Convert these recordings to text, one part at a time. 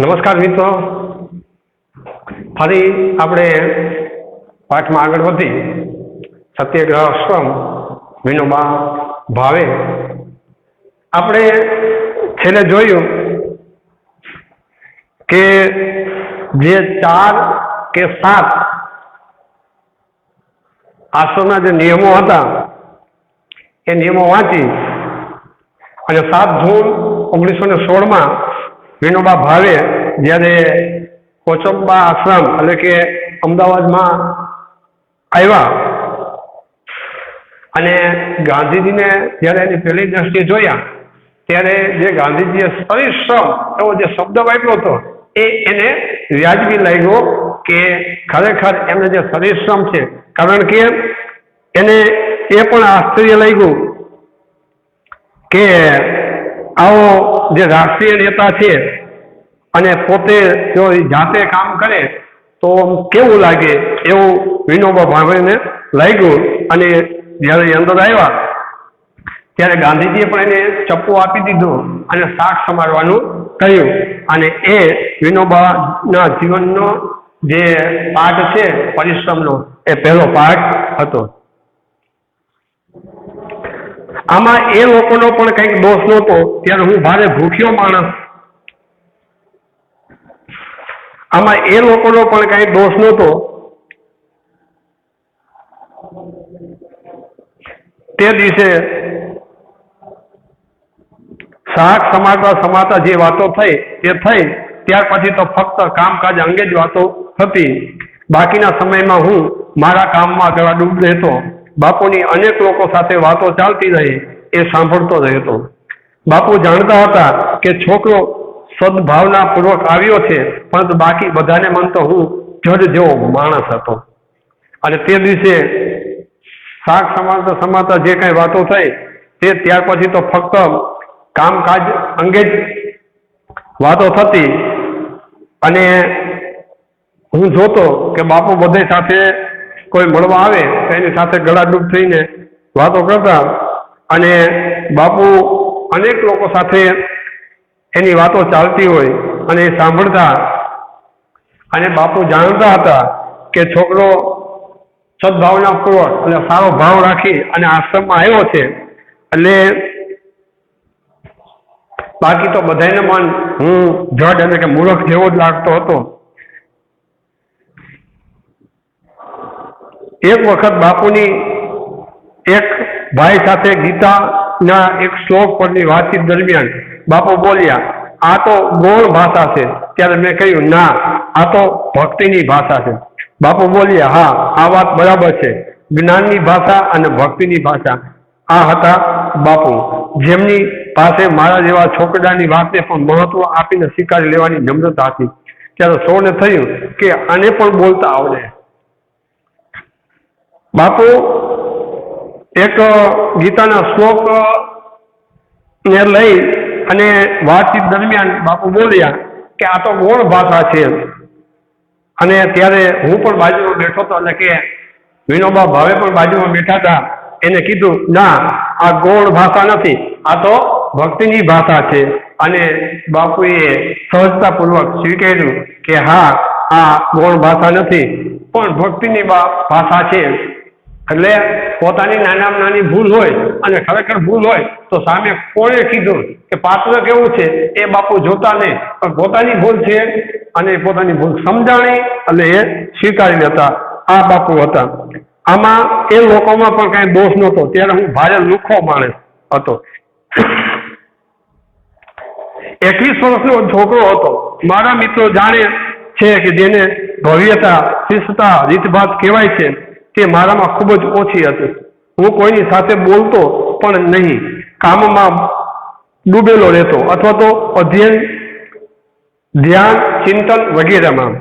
નમસ્કાર મિત્રો, ફરી આપણે પાઠમાં આગળ વધી સત્યાગ્રહ આશ્રમ વિનોબા ભાવે આપણે છેલ્લે જોયું કે જે 4 કે 7 આશ્રમના જે નિયમો હતા એ નિયમો વાંચી અને 7 જૂન 1916 વિનોબા ભાવે જ્યારે કોચંબા આશ્રમ એટલે કે અમદાવાદમાં આવ્યા અને ગાંધીજીને જ્યારે એની પહેલી દ્રષ્ટિએ જોયા ત્યારે જે ગાંધીજીએ પરિશ્રમ એવો જે શબ્દ વાપર્યો હતો એને વ્યાજબી લાગ્યો કે ખરેખર એમને જે પરિશ્રમ છે, કારણ કે એને એ પણ આશ્ચર્ય લાગ્યું કે આવો જે રાષ્ટ્રીય નેતા છે અને પોતે જો જાતે કામ કરે તો કેવું લાગે એવું વિનોબા ભાવેને લાગ્યું. અને જ્યારે અંદર આવ્યા ત્યારે ગાંધીજીએ પણ એને ચપ્પુ આપી દીધો અને શાક સમારવાનું કહ્યું. અને એ વિનોબાના જીવનનો જે પાઠ છે પરિશ્રમનો એ પહેલો પાઠ હતો. આમાં એ લોકોનો પણ કંઈક દોષ નહોતો. ત્યારે હું ભારે ભૂખ્યો માણસ, આમાં એ લોકોનો પણ કંઈ દોષ નહોતો. તે દિવસે શાક સમારતા જે વાતો થઈ તે થઈ, ત્યાર પછી તો ફક્ત કામકાજ અંગે જ વાતો થતી. બાકીના સમયમાં હું મારા કામમાં જરા ડૂબ રહેતો. બાપુની અનેક લોકો સાથે વાતો ચાલતી રહી એ સાંભળતો રહેતો. બાપુ જાણતા હતા કે છોકરો સદભાવના પૂર્વક આવ્યો છે, પરંતુ બાકી બધાને મન તો હું જડ જેવો માણસ હતો. અને તે દિવસે શાક સમારતા જે કઈ વાતો થઈ તે ત્યાર પછી તો ફક્ત કામકાજ અંગે જ વાતો થતી. અને હું જોતો કે બાપુ બધે સાથે કોઈ મળવા આવે તો એની સાથે ગળાડૂબ થઈને વાતો કરતા. અને બાપુ અનેક લોકો સાથે એની વાતો ચાલતી હોય અને એ સાંભળતા. અને બાપુ જાણતા હતા કે છોકરો સદભાવના પૂર્વક એટલે સારો ભાવ રાખી અને આશ્રમમાં આવ્યો છે, એટલે બાકી તો બધાને મન હું જડ એટલે કે મૂર્ખ જેવો જ લાગતો હતો. એક વખત બાપુની એક ભાઈ સાથે ગીતાના એક શ્લોક પરની વાતચીત દરમિયાન બાપુ બોલ્યા, આ તો ગૌણ ભાષા છે. ત્યારે મેં કહ્યું, ના, આ તો ભક્તિની ભાષા છે. બાપુ બોલ્યા, હા, આ વાત બરાબર છે. જ્ઞાનની ભાષા અને ભક્તિની ભાષા. આ હતા બાપુ, જેમની પાસે મારા જેવા છોકરાની વાતને પણ મહત્વ આપીને સ્વીકારી લેવાની નમ્રતા હતી. ત્યારે સૌને થયું કે આને પણ બોલતા આવડે. બાપુ એક ગીતાના શ્લોક ને લઈ અને વાતચીત દરમિયાન બાપુ બોલ્યા કે આ તો ગૌણ ભાષા છે. અને ત્યારે હું પણ બાજુમાં બેઠો હતો, એટલે કે વિનોબા ભાવે પણ બાજુમાં બેઠા હતા. એને કીધું, ના, આ ગૌણ ભાષા નથી, આ તો ભક્તિની ભાષા છે. અને બાપુએ સહજતાપૂર્વક સ્વીકાર્યું કે હા, આ ગૌણ ભાષા નથી પણ ભક્તિની ભાષા છે. એટલે પોતાની નાનામાં નાની ભૂલ હોય અને ખરેખર ભૂલ હોય તો સામે કોણે કીધું કે પાત્ર કેવું છે એ બાપુ જોતા નહીં, પણ પોતાની ભૂલ છે અને પોતાની ભૂલ સમજાણી અને એ સ્વીકારી લેતા. આ બાપુ હતા. આમાં એ લોકોમાં પણ કઈ દોષ નહોતો. ત્યારે હું ભારે લુખ્ખો માણસ હતો. 21 વર્ષનો છોકરો હતો. મારા મિત્રો જાણે છે કે જેને ભવ્યતા, શિસ્તતા, રીતભાત કહેવાય છે તે મારામાં ખૂબ જ ઓછી હતી. હું કોઈની સાથે બોલતો પણ નહીં, કામમાં ડૂબેલો રહેતો અથવા તો અધ્યયન, ધ્યાન, ચિંતન વગેરેમાં.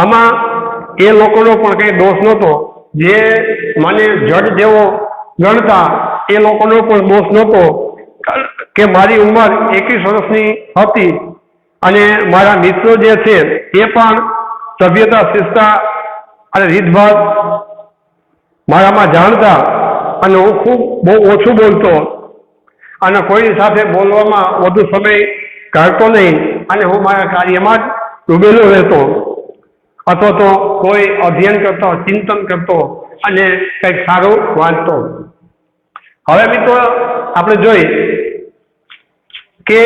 આમાં એ લોકોનો પણ કંઈ દોષ નહોતો. જે મને જડ જેવો ગણતા એ લોકોનો પણ દોષ નહોતો કે મારી ઉંમર 21 વર્ષની હતી અને મારા મિત્રો જે છે એ પણ સભ્યતા, શિસ્તતા અને રીતભાત મારામાં જાણતા. અને હું બહુ ઓછું બોલતો અને કોઈની સાથે બોલવામાં વધુ સમય કાઢતો નહીં. અને હું મારા કાર્યમાં જ ડૂબેલો રહેતો, અથવા તો કોઈ અધ્યયન કરતો, ચિંતન કરતો અને કંઈક સારું વાંચતો. હવે મિત્રો આપણે જોઈ કે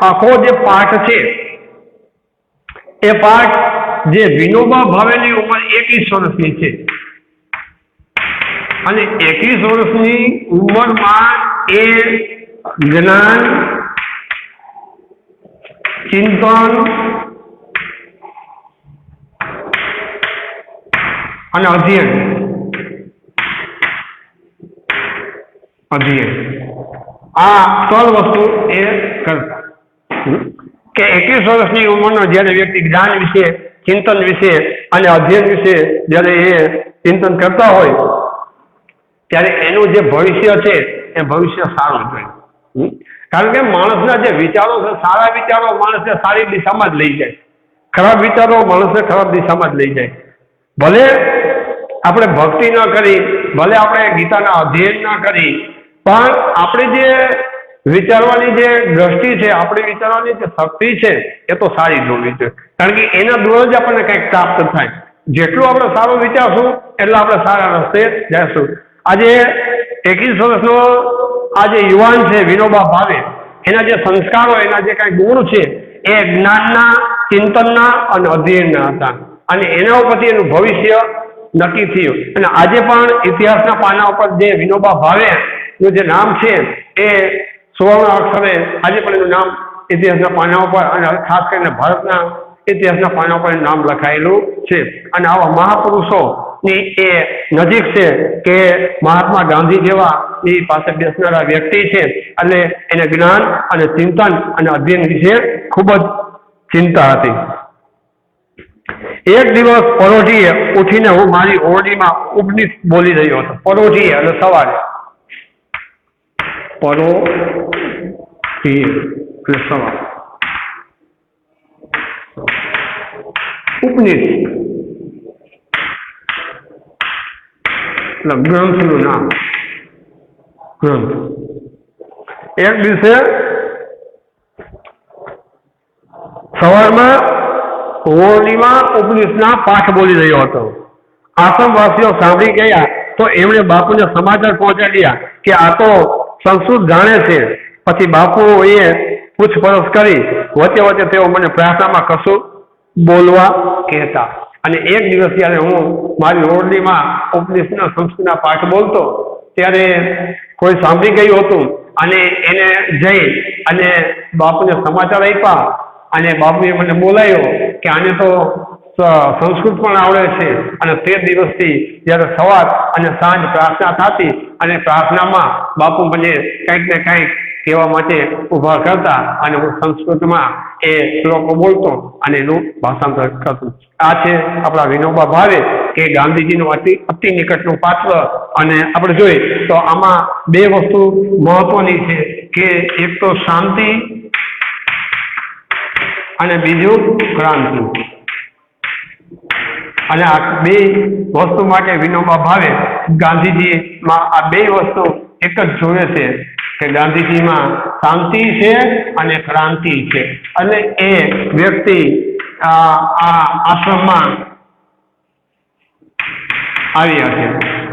આખો જે પાઠ છે એ પાઠ જે વિનોબા ભાવેની ઉંમર 21 વર્ષની છે અને 21 વર્ષની ઉંમરમાં એ જ્ઞાન, ચિંતન અને અધ્યયન આ 3 વસ્તુ એ કરતા. કે 21 વર્ષની ઉંમરનો જ્યારે વ્યક્તિ જ્ઞાન વિશે, ચિંતન વિશે અને અધ્યયન વિશે જ્યારે એ ચિંતન કરતા હોય ત્યારે એનું જે ભવિષ્ય છે એ ભવિષ્ય સારું જોઈએ. કારણ કે માણસના જે વિચારો છે, સારા વિચારો માણસને સારી દિશામાં જ લઈ જાય, ખરાબ વિચારો માણસને ખરાબ દિશામાં જ લઈ જાય. ભલે આપણે ભક્તિ ન કરી, ભલે આપણે ગીતાના અધ્યયન ન કરી, પણ આપણે જે વિચારવાની જે દ્રષ્ટિ છે, આપણે વિચારવાની જે શક્તિ છે એ તો સારી જ હોવી જોઈએ. કારણ કે એના દ્વારા જ આપણને કંઈક પ્રાપ્ત થાય. જેટલું આપણે સારું વિચારશું એટલે આપણે સારા રસ્તે જઈશું. આજે 21 વર્ષનો આ જે યુવાન છે વિનોબા ભાવે, એના જે સંસ્કારો, એના જે કાંઈ ગુણ છે એ જ્ઞાનના, ચિંતનના અને અધ્યયનના હતા અને એના ઉપરથી એનું ભવિષ્ય નક્કી થયું. અને આજે પણ ઇતિહાસના પાના ઉપર જે વિનોબા ભાવેનું જે નામ છે એ સુવર્ણ અક્ષરે આજે પણ એનું નામ ઇતિહાસના પાના ઉપર અને ખાસ કરીને ભારતના ઇતિહાસના પાના ઉપર નામ લખાયેલું છે. અને આવા મહાપુરુષોની એ નજીક છે કે મહાત્મા ગાંધી જેવા એ પાસે બેસનારા વ્યક્તિ છે, એટલે એને જ્ઞાન અને ચિંતન અને અધ્યયન વિશે ખૂબ જ ચિંતા હતી. એક દિવસ પરોઢીએ ઉઠીને હું મારી ઓરડીમાં ઉપનિષદ બોલી રહ્યો હતો. પરોઢીએ એટલે સવારે, પરોઢીએ એટલે સવારે ઉપનિષદ એટલે ગ્રંથનું નામ, ગ્રંથ. એક દિવસે સવારમાં ઓરડીમાં ઉપનિષદના પાઠ બોલી રહ્યો હતો. આશ્રમવાસીઓ સાંભળી ગયા તો એમણે બાપુને સમાચાર પહોંચાડ્યા કે આ તો સંસ્કૃત જાણે છે. પછી બાપુએ પૂછપરછ કરી, વચ્ચે વચ્ચે તેઓ મને પ્રાર્થનામાં કશું બોલવા કહેતા. અને એક દિવસ જ્યારે હું મારી ઓરડીમાં ઉપનિષદના સંસ્કૃતના પાઠ બોલતો ત્યારે કોઈ સાંભળી ગયું હતું અને એને જઈ અને બાપુને સમાચાર આપ્યા અને બાપુએ મને બોલાયો કે આને તો સંસ્કૃત પણ આવડે છે. અને તે દિવસથી જ્યારે સવાર અને સાંજ પ્રાર્થના થતી અને પ્રાર્થનામાં બાપુ મને કંઈક ને કંઈક કહેવા માટે ઊભા કરતા અને હું સંસ્કૃતમાં એ શ્લોકો બોલતો અને એનું ભાષાંતર કરતું. આ છે આપણા વિનોબા ભાવે કે ગાંધીજીનું અતિ નિકટનું પાત્ર. અને આપણે જોઈએ તો આમાં 2 વસ્તુ મહત્વની છે કે એક તો શાંતિ અને બીજું ક્રાંતિ. અને આ 2 વસ્તુ માટે વિનોબા ભાવે ગાંધીજીમાં આ 2 વસ્તુ એક જ જોવે છે કે ગાંધીજીમાં શાંતિ છે અને ક્રાંતિ છે. અને એ વ્યક્તિ આ આશ્રમમાં આવ્યા છે,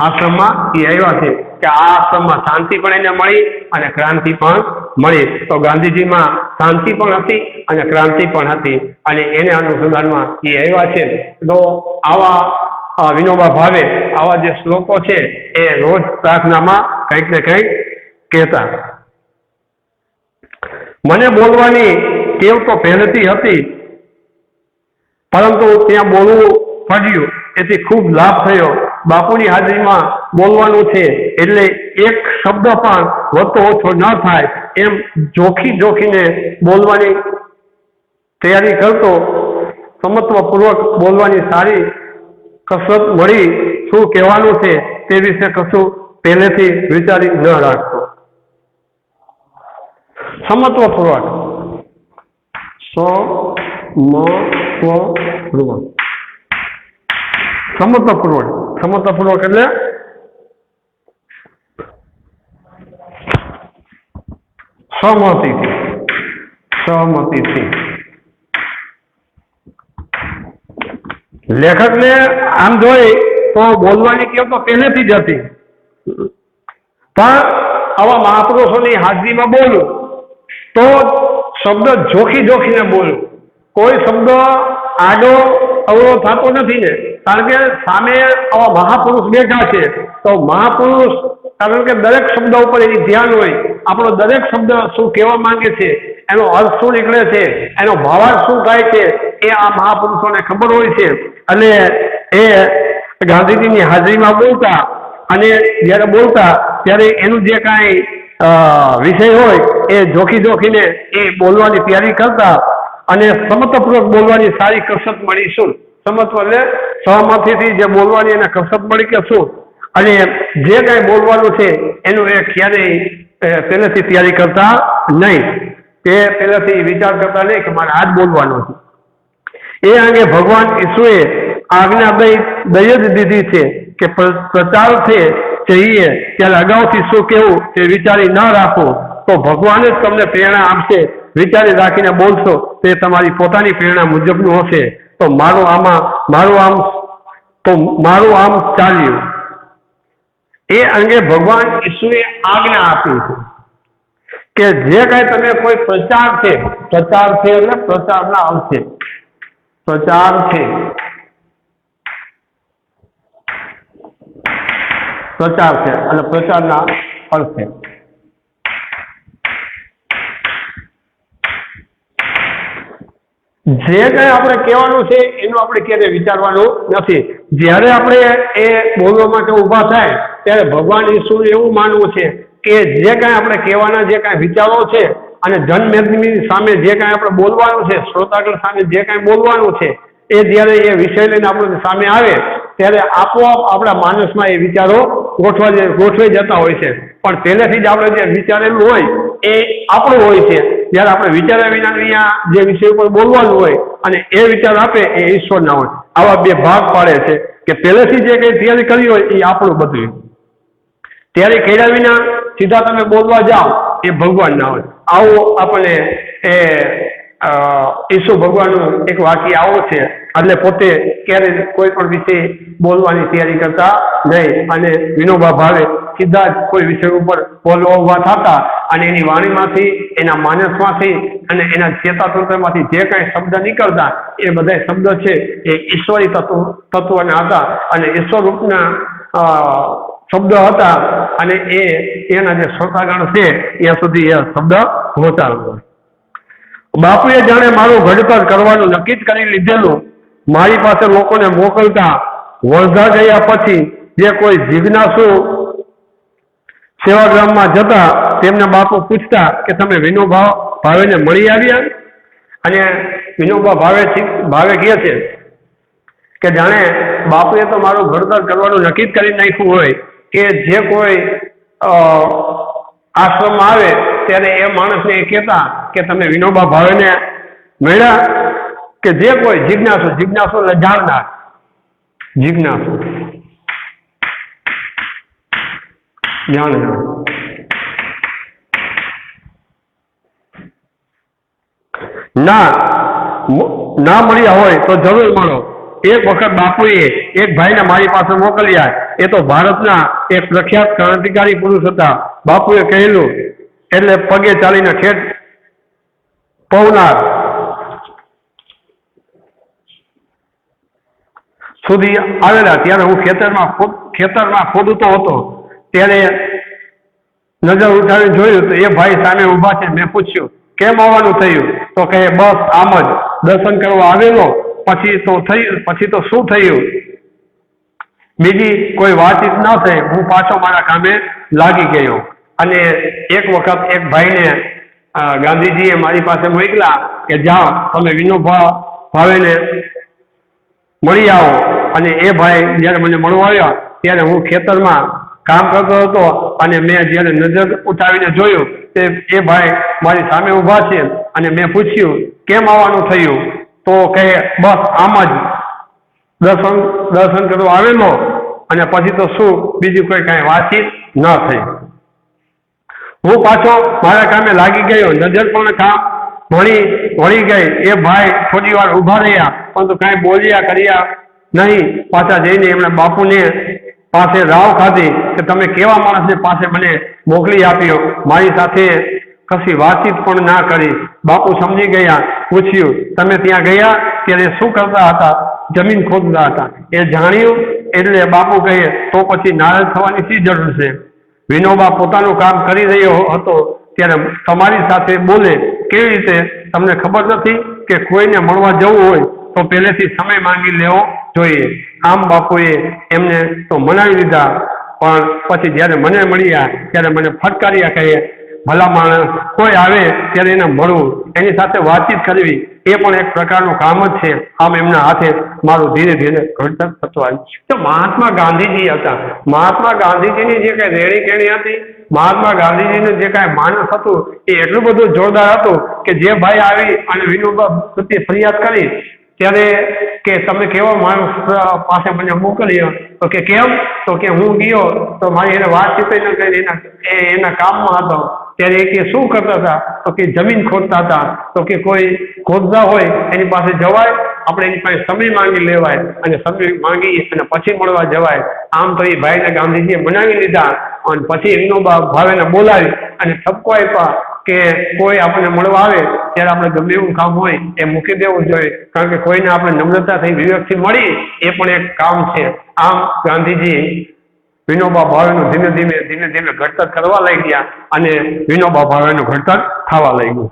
આશ્રમમાં એ આવ્યા છે કે આ આશ્રમમાં શાંતિ પણ એને મળી અને ક્રાંતિ પણ મળી. તો ગાંધીજીમાં શાંતિ પણ હતી અને ક્રાંતિ પણ હતી અને એને અનુસંધાનમાં એ આવ્યા છે. તો આવા વિનોબા ભાવે આવા જે શ્લોકો છે એ રોજ પ્રાર્થનામાં કંઈક ને કંઈક કહેતા. મને બોલવાની ટેવ તો પહેલેથી હતી, પરંતુ ત્યાં બોલવું પડ્યું એથી ખૂબ લાભ થયો. બાપુની હાજરીમાં બોલવાનું છે એટલે એક શબ્દ પણ વધતો ઓછો ન થાય એમ જોખીને બોલવાની તૈયારી કરતો. સમત્વપૂર્વક બોલવાની સારી કસરત મળી. શું કહેવાનું છે તે વિશે કશું પહેલેથી વિચારી ન રાખતો. સમત્વપૂર્વક, સમત્વપૂર્વક એટલે સહમતિથી લેખકને આમ જોઈ તો બોલવાની ટેવ તો પહેલેથી જ હતી, પણ આવા મહાપુરુષોની હાજરીમાં બોલું તો શબ્દ જોખીને બોલું. કોઈ શબ્દ આડો અવળો થતો નથી ને, કારણ કે સામે આવા મહાપુરુષ બેઠા છે તો મહાપુરુષ, કારણ કે દરેક શબ્દ ઉપર એની ધ્યાન હોય, આપણો દરેક શબ્દ શું કહેવા માંગે છે, એનો અર્થ શું નીકળે છે, એનો ભાવાર્થ શું થાય છે, એ આ મહાપુરુષોને ખબર હોય છે. અને એ ગાંધીજીની હાજરીમાં બોલતા, અને જ્યારે બોલતા ત્યારે એનું જે કાંઈ વિષય હોય એ જોખીને એ બોલવાની તૈયારી કરતા, અને સમત્વપૂર્વક બોલવાની સારી કસરત મળી શું, સમત્વ એટલે સહમતીથી જે બોલવાની એને કસરત મળી કે શું, અને જે કાંઈ બોલવાનું છે એનું એ ક્યારેય પહેલેથી તૈયારી કરતા નહીં, તે પહેલેથી વિચાર કરતા નહીં કે મારે આ જ બોલવાનું છે. એ અંગે ભગવાન ઈસુએ આજ્ઞા દઈ જ દીધી છે કે પ્રચાર છે જઈએ ત્યારે અગાઉથી શું કહેવું તે વિચારી ન રાખો તો ભગવાન જ તમને પ્રેરણા આપશે. વિચારી રાખીને બોલશો તો એ તમારી પોતાની પ્રેરણા મુજબનું હશે. તો મારું આમ ચાલ્યું. એ અંગે ભગવાન ઈસુએ આજ્ઞા આપી છે કે જે કાંઈ તમે કોઈ પ્રચાર છે એટલે પ્રચારના અર્થે પ્રચાર છે, અને પ્રચારના અર્થે જે કંઈ આપણે કહેવાનું છે એનું આપણે ક્યારેય વિચારવાનું નથી. જ્યારે આપણે એ બોલવા માટે ઊભા થાય ત્યારે ભગવાન ઈસુનું એવું માનવું છે કે જે કાંઈ આપણે કહેવાના જે કાંઈ વિચારો છે અને જનમેદની સામે જે કાંઈ આપણે બોલવાનું છે, શ્રોતાગણ સામે જે કાંઈ બોલવાનું છે, એ જ્યારે એ વિષય લઈને આપણે સામે આવે ત્યારે આપોઆપ આપણા માનસમાં એ વિચારો ગોઠવાઈ જતા હોય છે. પણ પહેલેથી જ આપણે જે વિચારેલું હોય એ આપણું હોય છે. જ્યારે આપણે વિચાર્યા વિના જે વિષય ઉપર બોલવાનું હોય અને એ વિચાર આપે એ ઈશ્વરના હોય. આવા બે ભાગ પાડે છે કે પહેલેથી જે કંઈ તૈયારી કરી હોય એ આપણું બધું, ત્યારે કર્યા વિના સીધા તમે બોલવા જાઓ એ ભગવાન ના હોય. આવો આપણને ઈસુ ભગવાનનું એક વાક્ય આવો છે. એટલે પોતે ક્યારેય કોઈ પણ વિષય બોલવાની તૈયારી કરતા નહીં, અને વિનોબા ભાવે સીધા જ કોઈ વિષય ઉપર બોલવા ઉભા થતા, અને એની વાણીમાંથી, એના માનસમાંથી અને એના ચેતાતંત્રમાંથી જે કાંઈ શબ્દ નીકળતા એ બધા શબ્દ છે એ ઈશ્વરી તત્વના હતા, અને ઈશ્વર રૂપના શબ્દ હતા, અને એના જે શ્રોતાગણ છે ત્યાં સુધી એ શબ્દ પહોંચાડવા. બાપુએ જાણે મારું ઘડતર કરવાનું નક્કી જ કરી લીધેલું મારી પાસે લોકોને મોકલતા. વરધા ગયા પછી જે કોઈ જિજ્ઞાસુ સેવાગ્રામમાં જતા તેમને બાપુ પૂછતા કે તમે વિનોબા ભાવેને મળી આવ્યા? અને વિનોબા ભાવે કહે છે કે જાણે બાપુએ તો મારું ઘડતર કરવાનું નક્કી જ કરી નાખ્યું હોય કે જે કોઈ આશ્રમમાં આવે ત્યારે એ માણસને એ કહેતા કે તમે વિનોબા ભાવેને મળ્યા? કે જે કોઈ જિજ્ઞાસુ એટલે જાણનાર, જાણનાર ના મળ્યા હોય તો જરૂર મળો. એક વખત બાપુએ એક ભાઈને મારી પાસે મોકલ્યા. એ તો ભારતના એક પ્રખ્યાત ક્રાંતિકારી પુરુષ હતા. બાપુએ કહેલું એટલે પગે ચાલીને ઠેઠ પવનાર સુધી આવેલા. ત્યારે હું ખેતરમાં ખોદતો હતો ત્યારે નજર ઉઠાવીને જોયું તો એ ભાઈ સામે ઊભા છે. મેં પૂછ્યું કેમ આવવાનું થયું? તો કહે બસ આમ જ દર્શન કરવા આવેલો. પછી તો શું થયું? બીજી કોઈ વાતચીત ન થઈ. હું પાછો મારા કામે લાગી ગયો. અને એક વખત એક ભાઈને ગાંધીજીએ મારી પાસે મોકલા કે જાઓ તમે વિનોબા ભાવેને મળી આવો. અને એ ભાઈ જ્યારે મને મળવા આવ્યા ત્યારે હું ખેતરમાં કામ કરતો હતો, અને મેં જ્યારે નજર ઉઠાવીને જોયું તે એ ભાઈ મારી સામે ઊભા છે. અને મેં પૂછ્યું કેમ આવવાનું થયું? તો કહે બસ આમ જ દર્શન કરવા આવેલો. અને પછી તો શું, બીજું કોઈ કાંઈ વાતચીત ન થઈ. હું પાછો મારા કામે લાગી ગયો. નજર પણ કામ વળી ગઈ. એ ભાઈ થોડી વાર ઊભા રહ્યા પરંતુ કાંઈ બોલ્યા કર્યા નહીં પાછા જઈને એમણે બાપુને પાસે રાવ ખાધી કે તમે કેવા માણસને પાસે મને મોકલી આપ્યો, મારી સાથે કશી વાતચીત પણ ના કરી. બાપુ સમજી ગયા, પૂછ્યું તમે ત્યાં ગયા ત્યારે શું કરતા હતા? જમીન ખોદતા હતા. એ જાણ્યું એટલે બાપુ કહે તો પછી નારાજ થવાની શી જરૂર છે? વિનોબા પોતાનું કામ કરી રહ્યો હતો ત્યારે તમારી સાથે બોલે કેવી રીતે? તમને ખબર નથી કે કોઈને મળવા જવું હોય તો પહેલેથી સમય માંગી લેવો જોઈએ. આમ બાપુએ એમને તો મનાવી લીધા, પણ પછી જ્યારે મને મળ્યા ત્યારે મને ફટકાર્યા, કહે ભલા માણસ કોઈ આવે ત્યારે એને મળવું, એની સાથે વાતચીત કરવી એ પણ એક પ્રકારનું કામ જ છે. આમ એમના હાથે મારું ધીરે ધીરે ઘડતર થતું આવ્યું. તો મહાત્મા ગાંધીજી હતા. મહાત્મા ગાંધીજીની જે કઈ રેણી કેણી હતી, મહાત્મા ગાંધીજીનું જે કાંઈ માનસ હતું એ એટલું બધું જોરદાર હતું કે જે ભાઈ આવી અને વિનોબા પ્રત્યે ફરિયાદ કરી ત્યારે કે તમે કેવો માણસ પાસે મને મોકલ્યો, તો કે કેમ? તો કે હું ગયો તો મારી એને વાતચીત ન કરી, એના કામમાં હતો. ત્યારે એ કે શું કરતા હતા? તો કે જમીન ખોદતા હતા. તો કે કોઈ ખોદતા હોય એની પાસે જવાય, આપણે એની પાસે સમય માંગી લેવાય અને સમય માંગી અને પછી મળવા જવાય. આમ તો એ ભાઈને ગાંધીજીએ બનાવી લીધા અને પછી વિનોબા ભાવેને બોલાવી અને ઠપકો આપ્યા કે કોઈ આપણને મળવા આવે ત્યારે આપણે ગમે એવું કામ હોય એ મૂકી દેવું જોઈએ, કારણ કે કોઈને આપણે નમ્રતાથી વિવેકથી મળી એ પણ એક કામ છે. આમ ગાંધીજી વિનોબા ભાવેનું ધીમે ધીમે ઘડતર કરવા લઈ ગયા અને વિનોબા ભાવેનું ઘડતર થવા લઈ ગયું.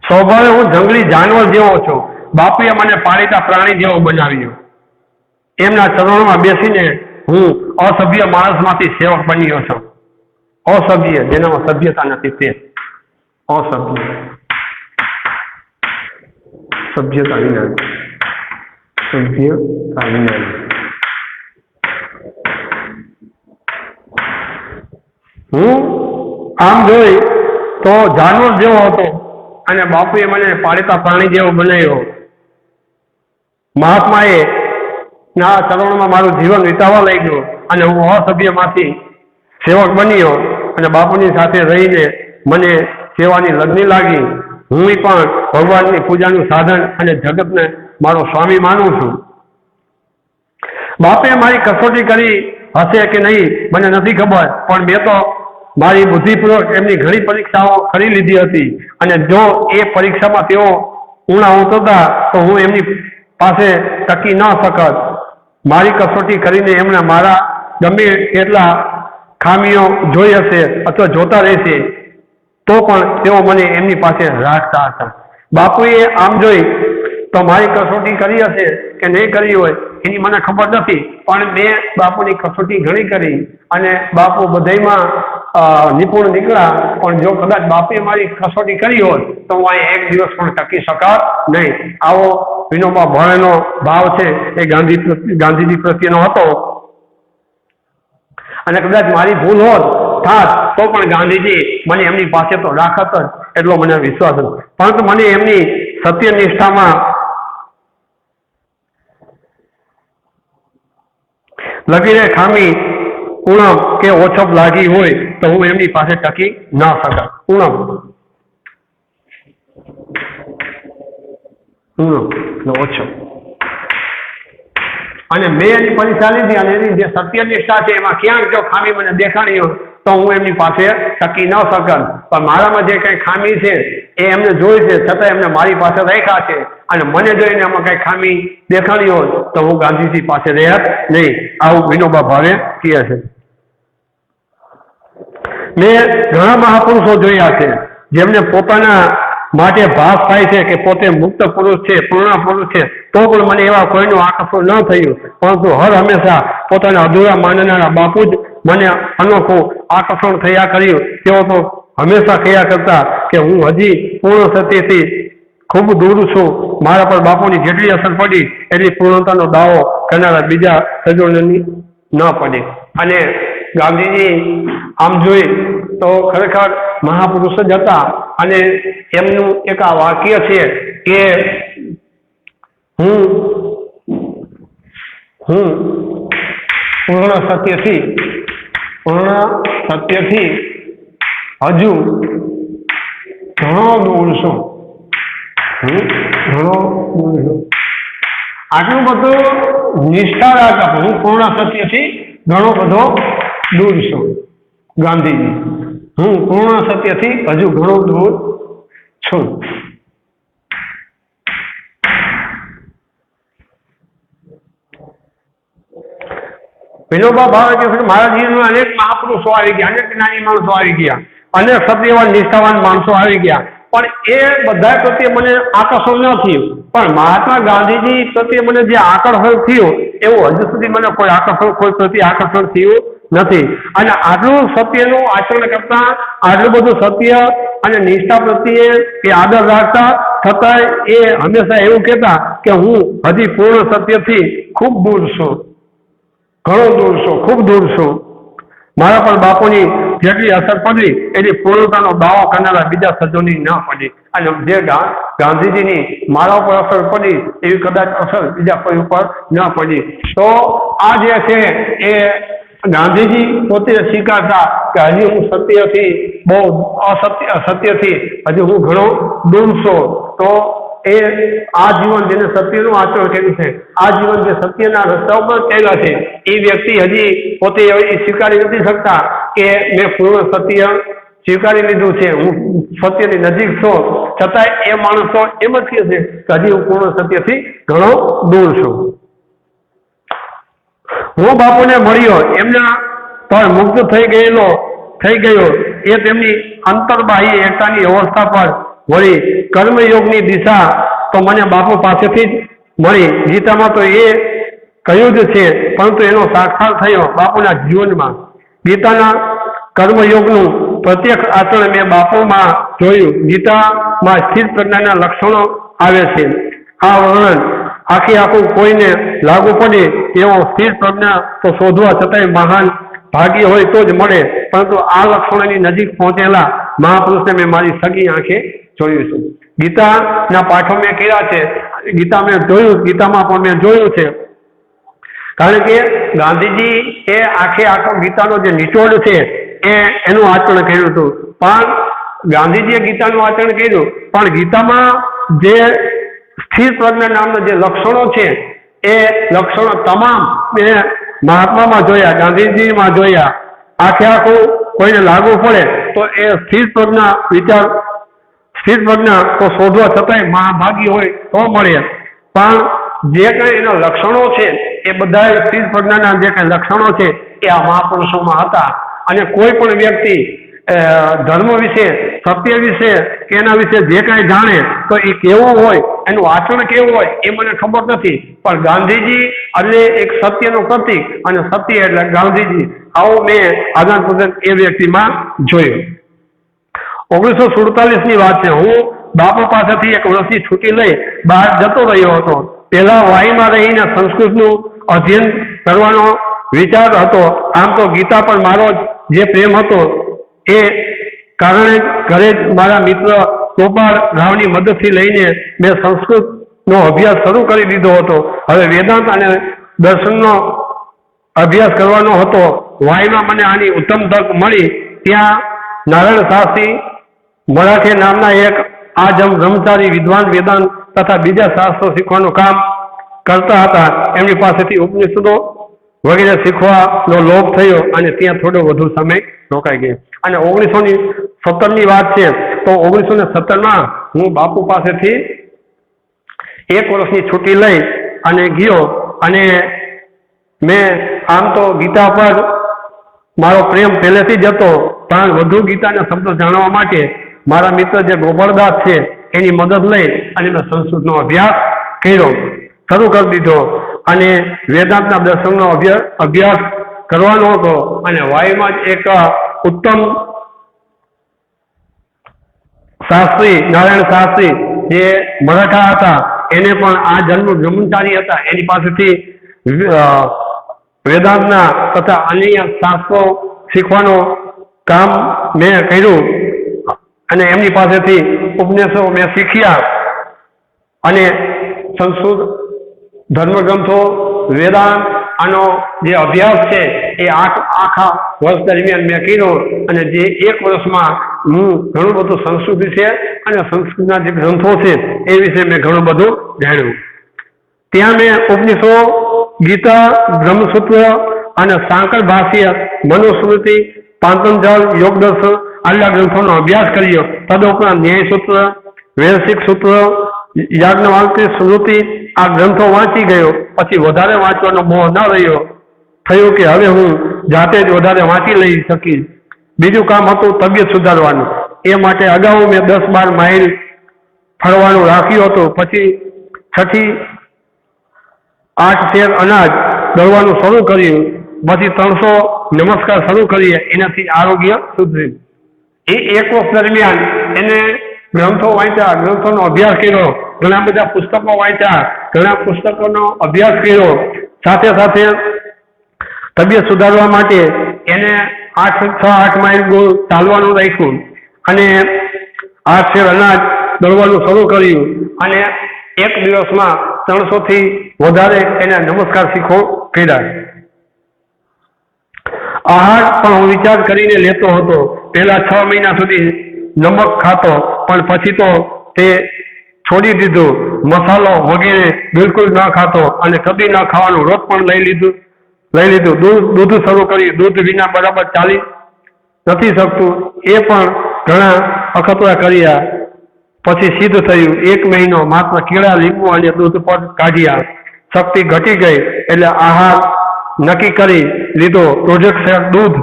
સ્વભાવે હું જંગલી જાનવર જેવો છું. બાપુએ મને પાળીતા પ્રાણી જેવો બનાવ્યો. એમના ચરણોમાં બેસીને હું અસભ્ય માણસમાંથી સેવક બન્યો છું. અસભ્ય, જેનામાં સભ્યતા નથી તે અસભ્ય, સભ્યતા વિના, સભ્યતા વિના. હું આમ જોઈ તો જાનવર જેવો હતો અને બાપુએ મને પાળીતા પ્રાણી જેવો બનાવ્યો. મહાત્માએ ના ચરણોમાં મારું જીવન વિતાવવા લઈ ગયું અને હું અસભ્યમાંથી સેવક બન્યો અને બાપુની સાથે રહીને મને સેવાની લગ્ની લાગી. હું પણ ભગવાનની પૂજાનું સાધન અને જગતને મારો સ્વામી માનું છું. બાપે મારી કસોટી કરી હશે કે નહીં મને નથી ખબર, પણ મેં તો મારી બુદ્ધિપૂર્વક એમની ઘણી પરીક્ષાઓ કરી લીધી હતી અને જો એ પરીક્ષામાં તેઓ ઊણા ઉતરતા તો હું એમની પાસે ટકી ન શકત. મારી કસોટી કરીને એમણે મારા ગમે એટલા ખામીઓ જોઈ હશે અથવા જોતા રહેશે તો પણ તેઓ મને એમની પાસે રાખતા હતા. બાપુએ આમ જોઈ તો મારી કસોટી કરી હશે કે નહીં કરી હોય એની મને ખબર નથી, પણ મેં બાપુની કસોટી ઘણી કરી અને બાપુ બધામાં નિપુણ નીકળ્યા. પણ જો કદાચ બાપુએ મારી કસોટી કરી હોત તો હું અહીં એક દિવસ પણ ટકી શકત નહીં. આવો વિનોબા ભાવેનો ભાવ છે એ ગાંધીજી પ્રત્યેનો હતો અને કદાચ મારી ભૂલ હોત થાત તો પણ ગાંધીજી મને એમની પાસે તો રાખત જ, એટલો મને વિશ્વાસ હતો. પરંતુ મને એમની સત્યનિષ્ઠામાં લગીને ખામી ઉણપ કે ઓછપ લાગી હોય તો હું એમની પાસે ટકી ન શકત. ઉણપ ઓછપ અને મેં એની પરીક્ષા લીધી અને એની જે સત્યનિષ્ઠા છે એમાં ક્યાંક જો ખામી મને દેખાણી હોય તો હું એમની પાસે ટકી ન શકત. પણ મારામાં જે કંઈ ખામી છે એ એમને જોઈ છે છતાં એમને મારી પાસે રાખ્યા છે અને મને જોઈને એમાં કંઈ ખામી દેખાણી હોય તો હું ગાંધીજી પાસે રહ્યા નહીં. આવું વિનોબા ભાવે કહે છે. મેં ઘણા મહાપુરુષો જોયા છે જેમને પોતાના માટે ભાસ થાય છે કે પોતે મુક્ત પુરુષ છે, પૂર્ણ પુરુષ છે, તો પણ મને એવા કોઈનું આકર્ષણ ન થયું, પરંતુ હર હંમેશા પોતાના અધૂરા માનનારા બાપુ જ મને અનોખું આકર્ષણ થયા કર્યું. તેઓ તો હંમેશા કહ્યા કરતા કે હું હજી પૂર્ણ સત્યથી ખૂબ દૂર છું. મારા પર બાપુની જેટલી અસર પડી એટલી પૂર્ણતાનો દાવો કરનારા બીજા સજ્જનોની ન પડે. અને ગાંધીજી આમ જોઈ તો ખરેખર મહાપુરુષ જ હતા અને એમનું એક આ વાક્ય છે કે હું પૂર્ણ સત્યથી હજુ ઘણો દૂર છું. ઘણો દૂર છું. આટલું બધું નિષ્ઠા રાખો, હું પૂર્ણ સત્યથી ઘણો બધો દૂર છું. ગાંધીજી, હું પૂર્ણ સત્યથી હજુ ઘણો દૂર છું. વિનોબા ભાવે કે મારા જીવનમાં અનેક મહાપુરુષો આવી ગયા, અનેક જ્ઞાની માણસો આવી ગયા, અનેક સત્યવાન નિષ્ઠાવાન માણસો આવી ગયા, પણ એ બધા પ્રત્યે મને આકર્ષણ ન થયું. પણ મહાત્મા ગાંધીજી પ્રત્યે મને જે આકર્ષણ થયું એવું હજુ સુધી મને કોઈ આકર્ષણ, કોઈ પ્રત્યે આકર્ષણ થયું નથી. અને આટલું સત્યનું આચરણ કરતા, આટલું બધું સત્ય અને નિષ્ઠા પ્રત્યે એ આદર રાખતા છતાંય એ હંમેશા એવું કહેતા કે હું હજી પૂર્ણ સત્યથી ખૂબ દૂર છું, ઘણો દૂર છું, ખૂબ દૂર છું. મારા પર બાપુની જેટલી અસર પડી એટલી પૂર્ણતાનો દાવો કરનારા બીજા સજ્જનોની ન પડી. અને જે ગાંધીજીની મારા ઉપર અસર પડી એવી કદાચ અસર બીજા કોઈ ઉપર ન પડી. તો આ જે છે એ ગાંધીજી પોતે સ્વીકારતા કે હજી હું સત્યથી બહુ સત્યથી હજી હું ઘણો દૂર છું. તો એ આ જીવન જેને સત્યનું આચરણ કર્યું છે, આ જીવન જે સત્યના રસ્તા ઉપર ચાલ્યા છે, એ વ્યક્તિ હજી પોતે એ સ્વીકારી નથી શકતા કે મેં પૂર્ણ સત્ય સ્વીકારી લીધું છે, હું સત્યની નજીક છું. છતાંય એ માણસો એમ જ કહે છે કે હજી હું પૂર્ણ સત્યથી ઘણો દૂર છું. હું બાપુને મળ્યો, એમના પર મુક્ત થઈ ગયો એ તેમની અંતર્બાહ્ય એકતાની અવસ્થા પર વળી કર્મયોગની દિશા તો મને બાપુ પાસેથી જ મળી. ગીતામાં તો એ કહ્યું જ છે, પરંતુ એનો સાક્ષાત થયો બાપુના જીવનમાં. ગીતાના કર્મયોગનું પ્રત્યક્ષ આચરણ મેં બાપુમાં જોયું. ગીતામાં સ્થિર પ્રજ્ઞાના લક્ષણો આવે છે. આ વર્ણન આખું કોઈને લાગુ પડે એવો સ્થિર પ્રજ્ઞા તો શોધવા છતાંય મહાન ભાગ્ય હોય તો જ મળે. પરંતુ આ લક્ષણોની નજીક પહોંચેલા મહાપુરુષને મેં મારી સગી આંખે જોયું છે. ગીતાના પાઠો મેં કર્યા છે, ગીતામાં પણ મેં જોયું છે. કારણ કે ગાંધીજી એ આખો ગીતાનો જે નિચોડ છે એનું આચરણ કર્યું હતું. પણ ગાંધીજીએ ગીતાનું આચરણ કર્યું, પણ ગીતામાં જે સ્થિર પ્રજ્ઞા નામના જે લક્ષણો છે એ લક્ષણો તમામ મેં મહાત્મામાં જોયા, ગાંધીજીમાં જોયા. આખું કોઈને લાગુ પડે તો એ સ્થિર પ્રજ્ઞા તો શોધવા છતાંય મહાભાગી હોય તો મળે. પણ જે કંઈ એના લક્ષણો છે એ બધા સ્થિર પ્રજ્ઞાના જે કંઈ લક્ષણો છે એ આ મહાપુરુષોમાં હતા. અને કોઈ પણ વ્યક્તિ ધર્મ વિશે, સત્ય વિશે કે એના વિશે જે કાંઈ જાણે તો એ કેવું હોય, એનું આચરણ કેવું હોય એ મને ખબર નથી. પણ ગાંધીજી એટલે એક સત્યનું પ્રતીક, અને સત્ય એટલે ગાંધીજી. આવું મેં આદાન પ્રદાન એ વ્યક્તિમાં જોયું. 1947ની વાત છે. હું બાપુ પાસેથી એક વર્ષની છૂટી લઈ બહાર જતો રહ્યો હતો. પહેલા વાઈમાં રહીને સંસ્કૃતનું અધ્યયન કરવાનો વિચાર હતો. આમ તો ગીતા પર મારો જે પ્રેમ હતો એ કારણે ઘરે જ મારા મિત્ર ગોપાલ રાવની મદદથી લઈને મેં સંસ્કૃતનો અભ્યાસ શરૂ કરી દીધો હતો. હવે વેદાંત અને દર્શનનો અભ્યાસ કરવાનો હતો. વાઈમાં મને આની ઉત્તમ તક મળી. ત્યાં નારાયણ શાસ્ત્રી મરાઠે નામના એક બ્રહ્મચારી વિદ્વાન વેદાંત તથા બીજા શાસ્ત્રો શીખવાનું કામ કરતા હતા. એમની પાસેથી ઉપનિષદો વગેરે શીખવાનો લોભ થયો અને ત્યાં થોડો વધુ સમય રોકાઈ ગયો. અને 1917ની વાત છે. તો 1917માં હું બાપુ પાસેથી એક વર્ષની છૂટી લઈ અને ગયો. અને મેં આમ તો ગીતા પર મારો પ્રેમ પહેલેથી જ હતો, પણ વધુ ગીતાના શબ્દો જાણવા માટે મારા મિત્ર જે ગોપાળદાસ છે એની મદદ લઈ અને મેં સંસ્કૃતનો અભ્યાસ કર્યો, શરૂ કરી દીધો. અને વેદાંતના દર્શનનો અભ્યાસ કરવાનો હતો. અને વાયુમાં જ એક ઉત્તમ શાસ્ત્રી નારાયણ શાસ્ત્રી જે મરાઠા હતા, એને પણ આ બ્રહ્મચારી હતા, એની પાસેથી વેદાંતના તથા અન્ય શાસ્ત્રો શીખવાનો કામ મેં કર્યું. અને એમની પાસેથી ઉપનિષદો મેં શીખ્યા. અને સંસ્કૃત ધર્મગ્રંથો, વેદાંત આનો જે અભ્યાસ છે એ આખા વર્ષ દરમિયાન મેં કર્યો. અને જે એક વર્ષમાં હું ઘણું બધું સંસ્કૃતિ છે અને સંસ્કૃતના જે ગ્રંથો છે એ વિશે મેં ઘણું બધું જાણ્યું. ત્યાં મેં ઉપનિષદો, ગીતા, બ્રહ્મસૂત્ર અને સાંકર ભાષ્ય, મનુસ્મૃતિ, પાંતંજલ, યોગદર્શન આટલા ગ્રંથોનો અભ્યાસ કર્યો. તદુપરાંત ન્યાય સૂત્ર, વૈશિક સૂત્ર, યાજ્ઞવલ્ક્ય સ્મૃતિ આ ગ્રંથો વાંચી ગયો. પછી વધારે વાંચવાનો મોહ ન રહ્યો. થયું કે હવે હું જાતે જ વધારે વાંચી લઈ શકીશ. બીજું કામ હતું તબિયત સુધારવાનું. એ માટે અગાઉ મેં 10-12 માઇલ ફરવાનું રાખ્યું હતું. પછી 6 થી 8 શેર અનાજ દળવાનું શરૂ કર્યું. પછી 300 નમસ્કાર શરૂ કરીએ. એનાથી આરોગ્ય સુધર્યું. એ એક વર્ષ દરમિયાન એને ગ્રંથો વાંચ્યા, ગ્રંથોનો અભ્યાસ કર્યો, ઘણા બધા પુસ્તકો વાંચ્યા, ઘણા પુસ્તકોનો અભ્યાસ કર્યો. સાથે સાથે તબિયત સુધારવા માટે એને 6-8 માઇલ ચાલવાનું રાખ્યું અને 8 શેર અનાજ દળવાનું શરૂ કર્યું અને એક દિવસમાં 300 થી વધારે એને નમસ્કાર શીખો કર્યા. આહાર પણ હું વિચાર કરીને લેતો હતો. પહેલા 6 મહિના સુધી નમક ખાતો, પણ પછી તો તે છોડી દીધું. મસાલો વગેરે બિલકુલ ન ખાતો અને કદી ન ખાવાનું વ્રત પણ લઈ લીધું. દૂધ શરૂ કર્યું. દૂધ વિના બરાબર ચાલી નથી શકતું. એ પણ ઘણા અખતરા કર્યા. પછી સિદ્ધ થયું. 1 મહિનો માત્ર કેળા, લીંબુ અને દૂધ પર કાઢ્યા. શક્તિ ઘટી ગઈ એટલે આહાર નક્કી કરી લીધો. પ્રોજેક્ટ દૂધ,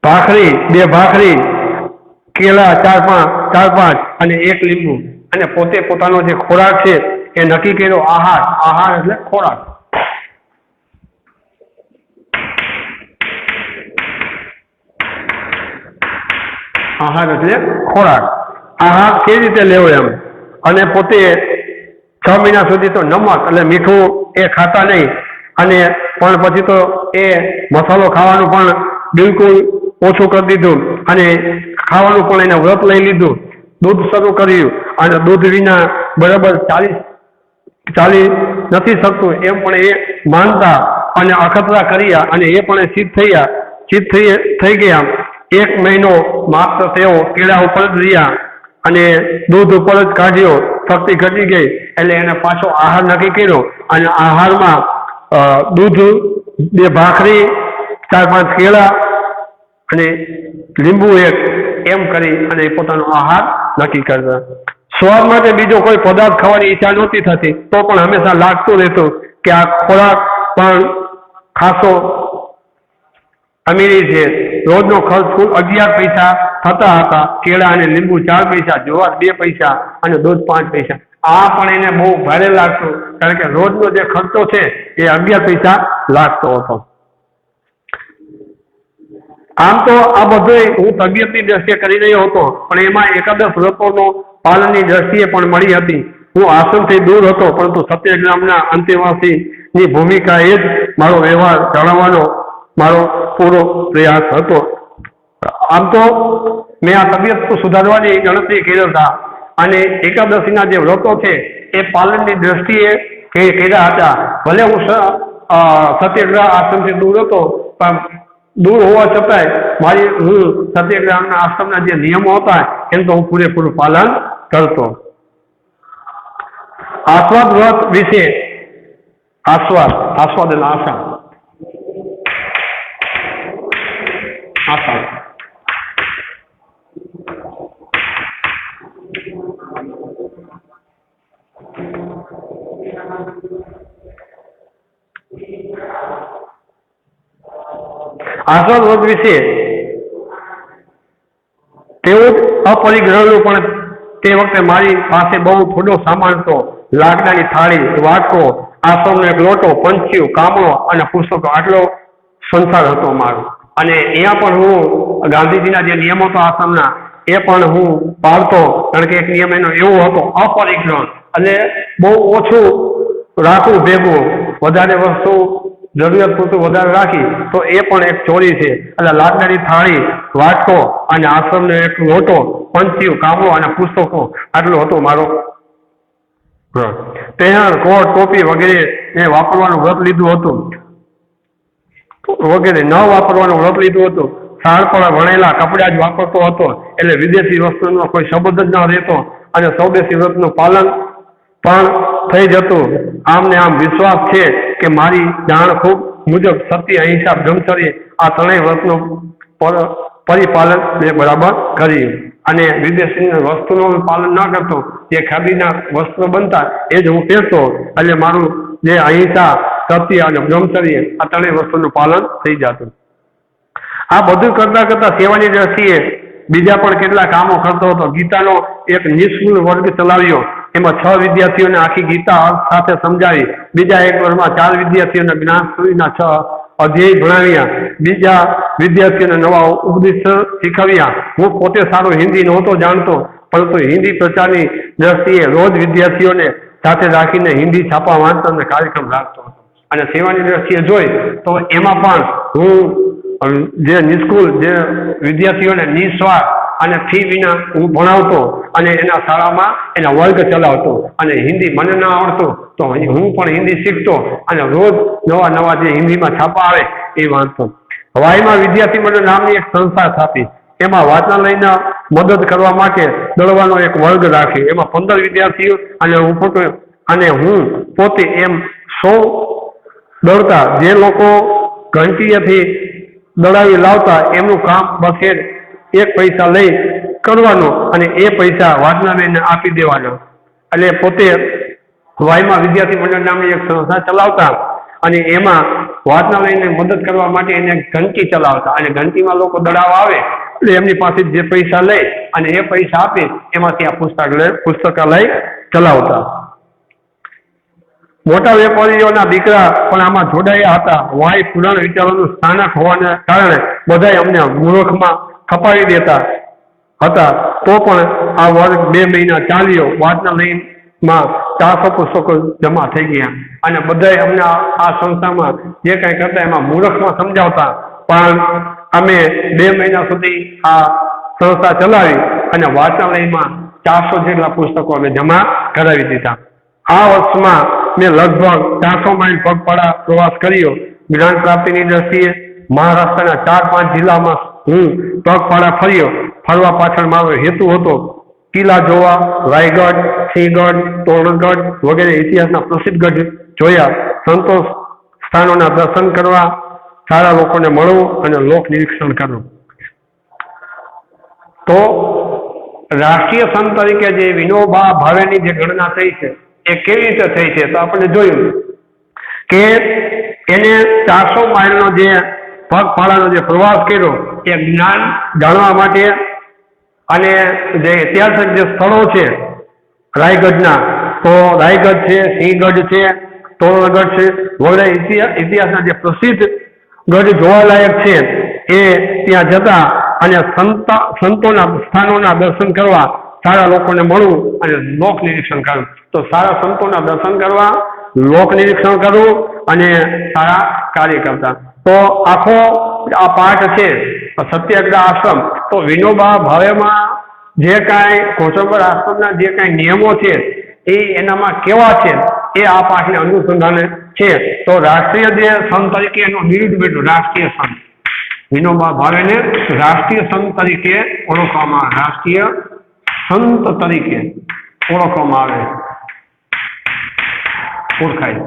ભાખરી, 2 ભાખરી, કેળા 4-5 અને 1 લીંબુ અને પોતે પોતાનો જે ખોરાક છે એ નક્કી કર્યો. આહાર એટલે ખોરાક. આહાર એટલે ખોરાક. આહાર કેવી રીતે લેવો એમ. અને પોતે 6 મહિના સુધી તો નમક એટલે મીઠું એ ખાતા નહીં. અને પણ પછી તો એ મસાલો ખાવાનું પણ બિલકુલ ઓછું કરી દીધું અને ખાવાનું પણ એને વ્રત લઈ લીધું. દૂધ શરૂ કર્યું અને દૂધ વિના બરાબર ચાલી નથી શકતું એમ પણ એ માનતા અને અખતરા કર્યા અને એ પણ સિદ્ધ થઈ ગયા. 1 મહિનો માત્ર તેઓ કેળા ઉપર જ રહ્યા અને દૂધ ઉપર જ કાઢ્યો. શક્તિ ઘટી ગઈ એટલે એને પાછો આહાર નક્કી કર્યો અને આહારમાં દૂધ, 2 ભાખરી, 4-5 કેળા અને લીંબુ 1 એમ કરી અને પોતાનો આહાર નક્કી કરતા. સ્વાદ માટે બીજો કોઈ પદાર્થ ખાવાની ઈચ્છા નહોતી થતી. તો પણ હંમેશા લાગતું રહેતું કે આ ખોરાક પણ ખાસો અમીરી છે. રોજનો ખર્ચ કુલ 11 પૈસા થતા હતા. કેળા અને લીંબુ 4 પૈસા, જુવાર 2 પૈસા અને દૂધ 5 પૈસા. આ પણ એને બહુ ભારે લાગતું કારણ કે રોજનો જે ખર્ચો છે એ 11 પૈસા લાગતો હતો. આમ તો આ બધું હું તબિયતની દ્રષ્ટિએ કરી રહ્યો હતો, પણ એમાં એકાદશ વ્રતોનો પાલનની દ્રષ્ટિએ પણ મળી હતી. હું આશ્રમથી દૂર હતો, પરંતુ સત્યગ્રામના અંતેવાસીની ભૂમિકાએ જ મારો વ્યવહાર જાળવવાનો મારો પૂરો પ્રયાસ હતો. આમ તો મેં આ તબિયત સુધારવાની ગણતરી કર્યા હતા અને એકાદશીના જે વ્રતો છે એ પાલનની દ્રષ્ટિએ કર્યા હતા. ભલે હું સત્યગ્રહ આશ્રમથી દૂર હતો, પણ દૂર હોવા છતાંય હું સત્યગ્રહના આશ્રમના જે નિયમો હતા એનું તો હું પૂરેપૂરું પાલન કરતો. આસ્વાદ વ્રત વિશે આસ્વાદ એટલે આશા. આસ્વાદ વ્રત વિશે તેવું અપરિગ્રહનું પણ તે વખતે મારી પાસે બહુ થોડો સામાન હતો. લાકડાની થાળી, વાટકો, આશ્રમનો એક લોટો, પંચ્યું, કામળો અને પુસ્તકો આટલો સંસાર હતો મારો. અને અહીંયા પણ હું ગાંધીજીના જે નિયમો હતા આશ્રમના એ પણ હું પાળતો. કારણ કે એક નિયમ એનો એવો હતો અપરિગ્રહ એટલે બહુ ઓછું રાખવું ભેગું. વધારે વસ્તુ જરૂરિયાત પૂરતું વધારે રાખી તો એ પણ એક ચોરી છે. એટલે લાકડાની થાળી, વાટકો અને આશ્રમનો એક લોટો, પંચ્યું, કામળો અને પુસ્તકો આટલું હતું મારો. પહેરણ, કોટ, ટોપી વગેરે એ વાપરવાનું વ્રત લીધું હતું. શાળ પર ભણેલા કપડા જ વાપરતો હતો, એટલે વિદેશી વસ્તુનો કોઈ સંબંધ જ ન રહેતો અને સ્વદેશી વ્રતનું પાલન પણ થઈ જતું. આમ ને આમ વિશ્વાસ છે કે મારી જાણ ખૂબ મુજબ સત્ય, અહિંસા, બ્રહ્મચર્ય આ ત્રણેય વ્રતનું પરિપાલન મેં બરાબર કર્યું અને વિદેશી વસ્તુનું પાલન ન કરતો, જે ખાદીના વસ્ત્રો બનતા એ જ હું પહેરતો, એટલે મારું જે અહિંસા, સત્ય અને બ્રહ્મચર્ય આ ત્રણેય વસ્તુનું પાલન થઈ જતું. આ બધું કરતા કરતા સેવાની દ્રષ્ટિએ બીજા પણ કેટલા કામો કરતો હતો. ગીતાનો એક નિઃશુલ્ક વર્ગ ચલાવ્યો, એમાં 6 વિદ્યાર્થીઓને આખી ગીતા અર્થ સાથે સમજાવી. બીજા એક વર્ગમાં 4 વિદ્યાર્થીઓને જ્ઞાન સૂરીના 6 અધ્યાય ભણાવ્યા. બીજા વિદ્યાર્થીઓને નવા ઉપદેશ શીખવ્યા. હું પોતે સારું હિન્દી નહોતો જાણતો, પરંતુ હિન્દી પ્રચારની દ્રષ્ટિએ રોજ વિદ્યાર્થીઓને સાથે રાખીને હિન્દી છાપા વાંચતો અને કાર્યક્રમ રાખતો હતો. અને સેવાની દ્રષ્ટિએ જોઈ તો એમાં પણ હું જે નિસ્કુલ જે વિદ્યાર્થીઓને નિસ્વાર્થ અને ફી વિના હું ભણાવતો અને એના શાળામાં એના વર્ગ ચલાવતો અને હિન્દી મને ન આવડતું તો હું પણ હિન્દી શીખતો અને રોજ નવા નવા જે હિન્દીમાં છાપા આવે એ વાંચતો. હવાઈમાં વિદ્યાર્થી મંડળ નામની એક સંસ્થા સ્થાપી. એમાં વાંચનાલયને મદદ કરવા માટે દળવાનો એક વર્ગ રાખ્યો. એમાં 15 વિદ્યાર્થીઓ અને હું પોતે એમ 100 દળતા. જે લોકો ઘંટીએથી દળાવી લાવતા એમનું કામ બસ એક પૈસા લઈ કરવાનો અને એ પૈસા વાંચનાલયને આપી દેવાના. એટલે પોતે વાયમાં વિદ્યાર્થી મંડળ નામની એક સંસ્થા ચલાવતા અને એમાં વાંચનાલયને મદદ કરવા માટે એને ઘંટી ચલાવતા અને ઘંટીમાં લોકો દળાવવા આવે એટલે એમની પાસે જે પૈસા લે અને એ પૈસા આપે એમાંથી આ પુસ્તકાલય ચલાવતા. મોટા વેપારીઓના દીકરા પણ આમાં જોડાયા હતા. વાય પુરાણ વિચારોનું સ્થાનક હોવાને કારણે બધાય અમને મૂર્ખમાં ખપાવી દેતા હતા. તો પણ આ વર્ગ 2 મહિના ચાલ્યો. વાંચનાલયમાં 400 પુસ્તકો જમા થઈ ગયા અને બધાય અમને આ સંસ્થામાં જે કાંઈ કરતા એમાં મૂર્ખમાં સમજાવતા. પણ અમે 2 મહિના સુધી આ સંસ્થા ચલાવી અને વાંચનાલયમાં 400 જેટલા પુસ્તકો અમે જમા કરાવી દીધા. આ વર્ષમાં મેં લગભગ 400 માઇલ પગપાળા પ્રવાસ કર્યો. જ્ઞાન પ્રાપ્તિની દ્રષ્ટિએ મહારાષ્ટ્રના 4-5 જિલ્લામાં હું પગપાળા ફર્યો. ફરવા પાછળ મારો હેતુ હતો કિલ્લા જોવા, રાયગઢ, સિંહગઢ, તોરણગઢ વગેરે ઇતિહાસના પ્રસિદ્ધ ગઢ જોયા, સંતોષ સ્થાનોના દર્શન કરવા, સારા લોકોને મળવું અને લોક નિરીક્ષણ કરવું. તો રાષ્ટ્રીય સંત તરીકે જે વિનોબા ભાવેની જે ગણના થઈ છે એ કેવી રીતે થઈ છે તો આપણે જોયું કે એને 400 માઇલનો જે પગપાળાનો જે પ્રવાસ કર્યો એ જ્ઞાન જાણવા માટે અને જે ઐતિહાસિક જે સ્થળો છે રાયગઢના, તો રાયગઢ છે, સિંહગઢ છે, તોરણગઢ છે વગેરે ઇતિહાસના જે પ્રસિદ્ધ ગઢ જોવાલાયક છે એ ત્યાં જતા અને સંતોના સ્થાનોના દર્શન કરવા, સારા લોકોને મળવું અને લોક નિરીક્ષણ કરવું. તો સારા સંતોના દર્શન કરવા, લોક નિરીક્ષણ કરવું અને સારા કાર્ય કરતા. તો આખો આ પાઠ છે સત્યાગ્રહ આશ્રમ. તો વિનોબા ભાવેમાં જે કાંઈ કોચંબર આશ્રમના જે કાંઈ નિયમો છે એ એનામાં કેવા છે એ આ પાઠને અનુસંધાને છે. તો રાષ્ટ્રીય જે સંત તરીકે એનું બિરુદ બેઠું રાષ્ટ્રીય સંત. વિનોબા ભાવેને રાષ્ટ્રીય સંત તરીકે ઓળખવામાં આવે, રાષ્ટ્રીય સંત તરીકે ઓળખવામાં આવે, ઓળખાય.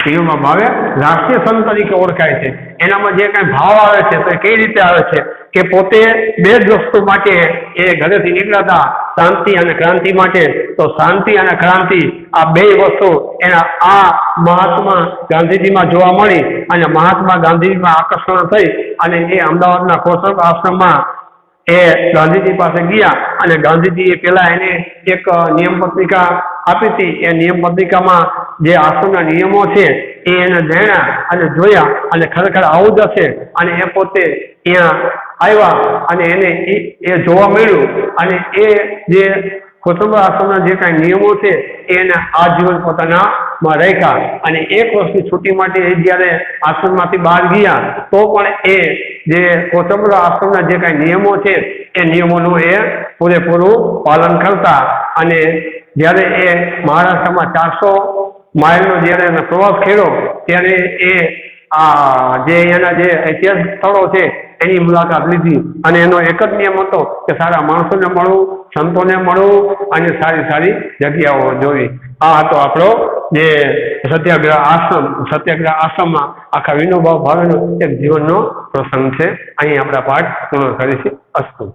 વિનોબા ભાવે રાષ્ટ્રીય સંત તરીકે ઓળખાય છે. એનામાં જે કાંઈ ભાવ આવે છે તો એ કઈ રીતે આવે છે કે પોતે 2 જ વસ્તુ માટે એ ઘરેથી નીકળ્યા હતા, શાંતિ અને ક્રાંતિ માટે. તો શાંતિ અને ક્રાંતિ આ 2 વસ્તુ એના આ મહાત્મા ગાંધીજીમાં જોવા મળી અને મહાત્મા ગાંધીજીમાં આકર્ષણ થઈ અને એ અમદાવાદના કોચંબર આશ્રમમાં એ ગાંધીજી પાસે ગયા અને ગાંધીજીએ પેલા એને એક નિયમ પત્રિકા આપી હતી. એ નિયમ પત્રિકામાં જે આશ્રમના નિયમો છે એ એને જાણ્યા અને જોયા અને ખરેખર આવું જ હશે અને એ પોતે ત્યાં આવ્યા અને એને એ જોવા મળ્યું અને એ જે કોચંબર આશ્રમના જે કાંઈ નિયમો છે એ એને આજીવન પોતાનામાં રાખ્યા. અને 1 વર્ષની છુટ્ટી માટે એ જ્યારે આશ્રમમાંથી બહાર ગયા તો પણ એ જે કોચંબર આશ્રમના જે કાંઈ નિયમો છે એ નિયમોનું એ પૂરેપૂરું પાલન કરતા. અને જ્યારે એ મહારાષ્ટ્રમાં 400 માઇલનો જ્યારે એને પ્રવાસ કર્યો ત્યારે એ આ જે અહીંયાના જે ઐતિહાસિક સ્થળો છે એની મુલાકાત લીધી અને એનો એક જ નિયમ હતો કે સારા માણસોને મળવું, સંતોને મળવું અને સારી સારી જગ્યાઓ જોવી. આ હતો આપણો જે સત્યાગ્રહ આશ્રમમાં આખા વિનોબા ભાવેનો એક જીવનનો પ્રસંગ છે. અહીં આપણા પાઠ પૂર્ણ કરીશું. અસ્તુ.